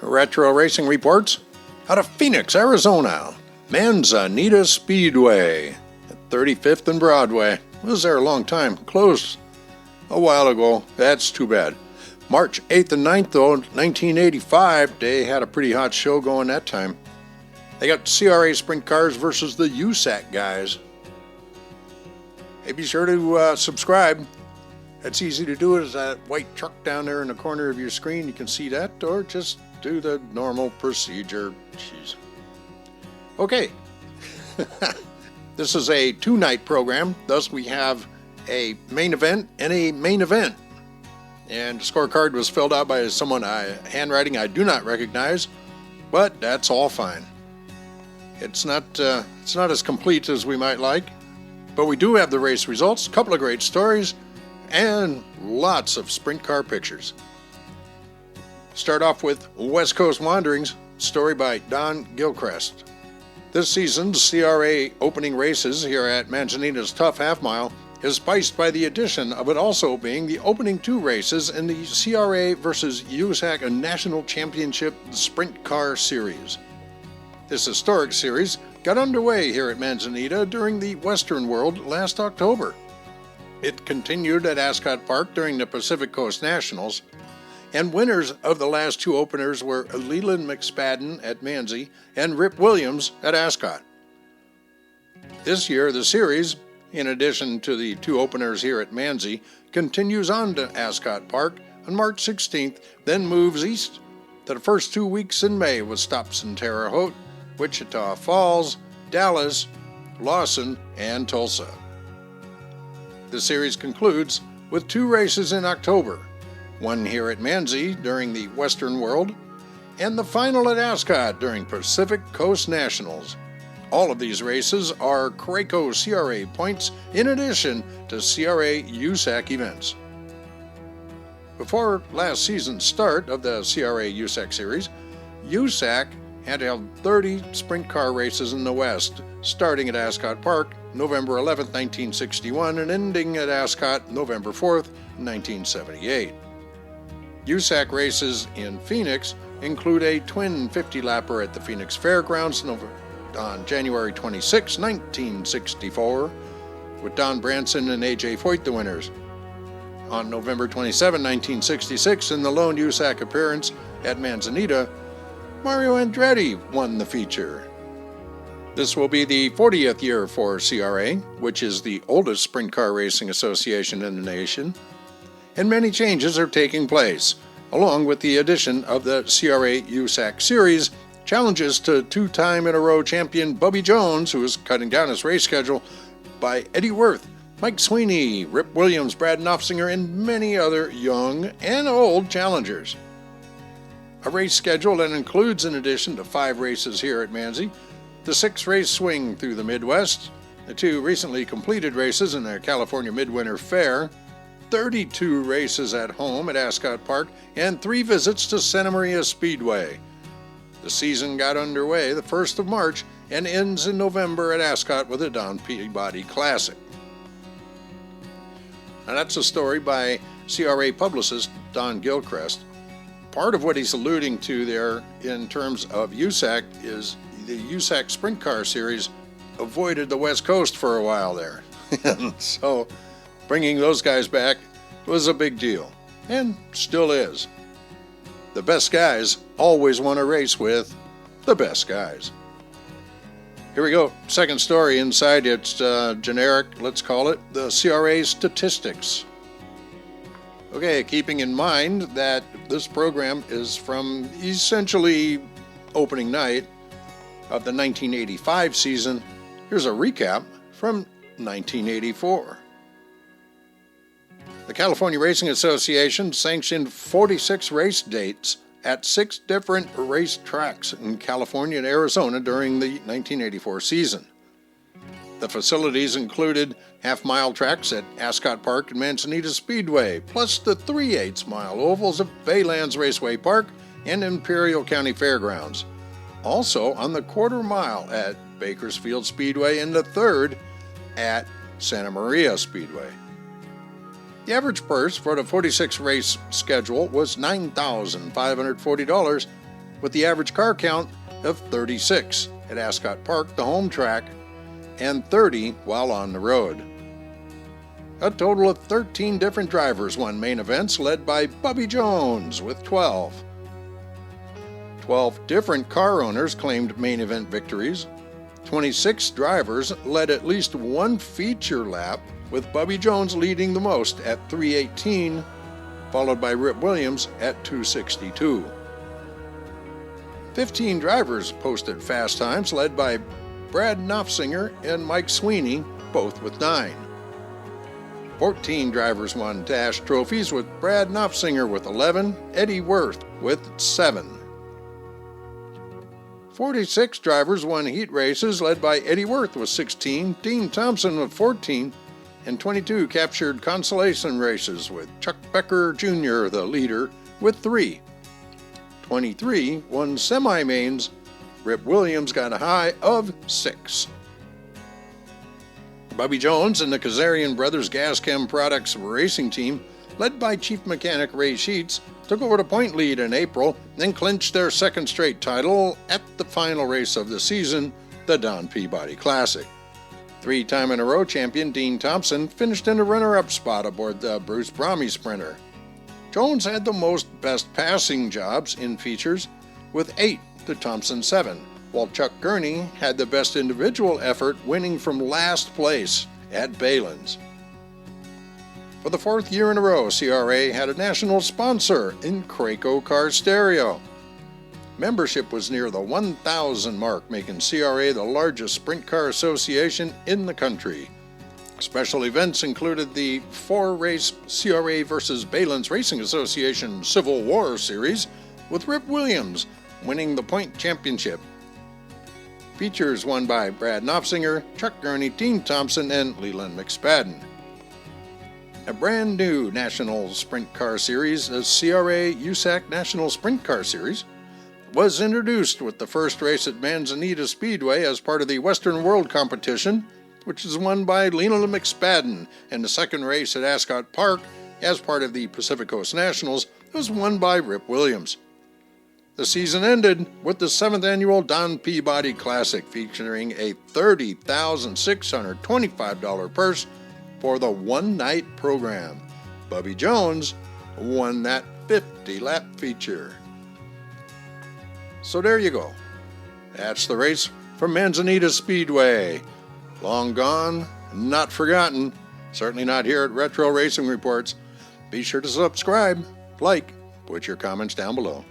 Retro Racing reports out of Phoenix, Arizona, Manzanita Speedway at 35th and Broadway. Was there a long time. Closed a while ago. That's too bad. March 8th and 9th, though, 1985, they had a pretty hot show going that time. They got CRA Sprint Cars versus the USAC guys. Hey, be sure to subscribe. It's easy to do. Is that white truck down there in the corner of your screen. You can see that, or just do the normal procedure. Jeez. Okay. This is a two-night program. Thus, we have a main event and a main event. And the scorecard was filled out by someone handwriting I do not recognize, but that's all fine. It's not as complete as we might like, but we do have the race results, a couple of great stories, and lots of sprint car pictures. Start off with West Coast Wanderings, story by Don Gilchrist. This season's CRA opening races here at Manzanita's Tough Half Mile is spiced by the addition of it also being the opening two races in the CRA versus USAC National Championship Sprint Car Series. This historic series got underway here at Manzanita during the Western World last October. It continued at Ascot Park during the Pacific Coast Nationals, and winners of the last two openers were Leland McSpadden at Manzi and Rip Williams at Ascot. This year, the series, in addition to the two openers here at Manzi, continues on to Ascot Park on March 16th, then moves east to the first 2 weeks in May with stops in Terre Haute, Wichita Falls, Dallas, Lawson, and Tulsa. The series concludes with two races in October, one here at Manzi during the Western World, and the final at Ascot during Pacific Coast Nationals. All of these races are CRACO CRA points in addition to CRA USAC events. Before last season's start of the CRA USAC series, USAC had held 30 sprint car races in the West, starting at Ascot Park November 11, 1961, and ending at Ascot November 4, 1978. USAC races in Phoenix include a twin 50-lapper at the Phoenix Fairgrounds on January 26, 1964, with Don Branson and A.J. Foyt the winners. On November 27, 1966, in the lone USAC appearance at Manzanita, Mario Andretti won the feature. This will be the 40th year for CRA, which is the oldest sprint car racing association in the nation, and many changes are taking place, along with the addition of the CRA USAC series, challenges to two-time-in-a-row champion Bubby Jones, who is cutting down his race schedule, by Eddie Worth, Mike Sweeney, Rip Williams, Brad Knopfsinger, and many other young and old challengers. A race schedule that includes, in addition to 5 races here at Manzi, the 6-race swing through the Midwest, the 2 recently completed races in the California Midwinter Fair, 32 races at home at Ascot Park, and 3 visits to Santa Maria Speedway. The season got underway the 1st of March and ends in November at Ascot with a Don Peabody Classic. Now that's a story by CRA publicist Don Gilchrist. Part of what he's alluding to there in terms of USAC is the USAC Sprint Car Series avoided the West Coast for a while there. So bringing those guys back was a big deal, and still is. The best guys always want to race with the best guys. Here we go. Second story inside. It's generic, let's call it, the CRA statistics. Okay, keeping in mind that this program is from essentially opening night of the 1985 season, here's a recap from 1984. The California Racing Association sanctioned 46 race dates at 6 different race tracks in California and Arizona during the 1984 season. The facilities included half-mile tracks at Ascot Park and Manzanita Speedway, plus the 3/8-mile ovals of Baylands Raceway Park and Imperial County Fairgrounds. Also on the quarter-mile at Bakersfield Speedway and the 3rd at Santa Maria Speedway. The average purse for the 46-race schedule was $9,540, with the average car count of 36 at Ascot Park, the home track, and 30 while on the road. A total of 13 different drivers won main events, led by Bubby Jones with 12. 12 different car owners claimed main event victories. 26 drivers led at least one feature lap, with Bubby Jones leading the most at 3:18, followed by Rip Williams at 2:62. 15 drivers posted fast times, led by Brad Knopfsinger and Mike Sweeney, both with 9. 14 drivers won dash trophies, with Brad Knopfsinger with 11, Eddie Worth with 7. 46 drivers won heat races, led by Eddie Worth with 16, Dean Thompson with 14, and 22 captured consolation races, with Chuck Becker Jr., the leader, with 3. 23 won semi-mains. Rip Williams got a high of 6. Bubby Jones and the Kazarian Brothers Gas Chem Products racing team, led by Chief Mechanic Ray Sheets, took over the point lead in April and clinched their second straight title at the final race of the season, the Don Peabody Classic. 3-time-in-a-row champion Dean Thompson finished in a runner-up spot aboard the Bruce Brahmy Sprinter. Jones had the most best passing jobs in features, with 8 to Thompson's 7, while Chuck Gurney had the best individual effort, winning from last place at Balin's. For the 4th year in a row, CRA had a national sponsor in Craco Car Stereo. Membership was near the 1,000 mark, making CRA the largest sprint car association in the country. Special events included the 4-race CRA vs. Balin's Racing Association Civil War Series, with Rip Williams winning the point championship. Features won by Brad Knopfsinger, Chuck Gurney, Dean Thompson, and Leland McSpadden. A brand new National Sprint Car Series, the CRA USAC National Sprint Car Series, was introduced with the first race at Manzanita Speedway as part of the Western World Competition, which is won by Leland McSpadden, and the second race at Ascot Park as part of the Pacific Coast Nationals was won by Rip Williams. The season ended with the 7th annual Don Peabody Classic, featuring a $30,625 purse for the one-night program. Bubby Jones won that 50-lap feature. So there you go. That's the race from Manzanita Speedway. Long gone, not forgotten. Certainly not here at Retro Racing Reports. Be sure to subscribe, like, put your comments down below.